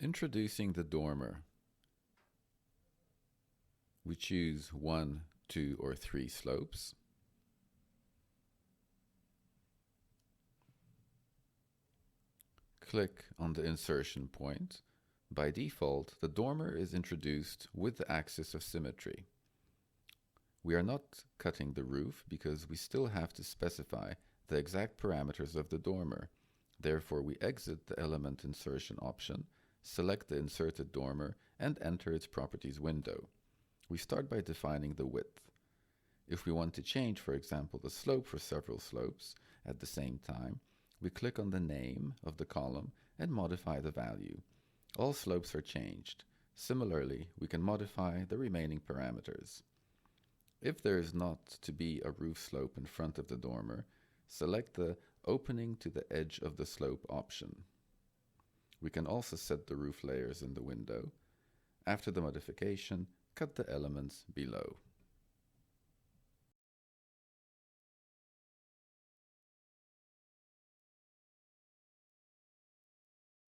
Introducing the dormer. We choose 1, 2, or 3 slopes. Click on the insertion point. By default, the dormer is introduced with the axis of symmetry. We are not cutting the roof because we still have to specify the exact parameters of the dormer. Therefore, we exit the element insertion option, select the inserted dormer, and enter its properties window. We start by defining the width. If we want to change, for example, the slope for several slopes at the same time, we click on the name of the column and modify the value. All slopes are changed. Similarly, we can modify the remaining parameters. If there is not to be a roof slope in front of the dormer, select the Opening to the Edge of the Slope option. We can also set the roof layers in the window. After the modification, cut the elements below.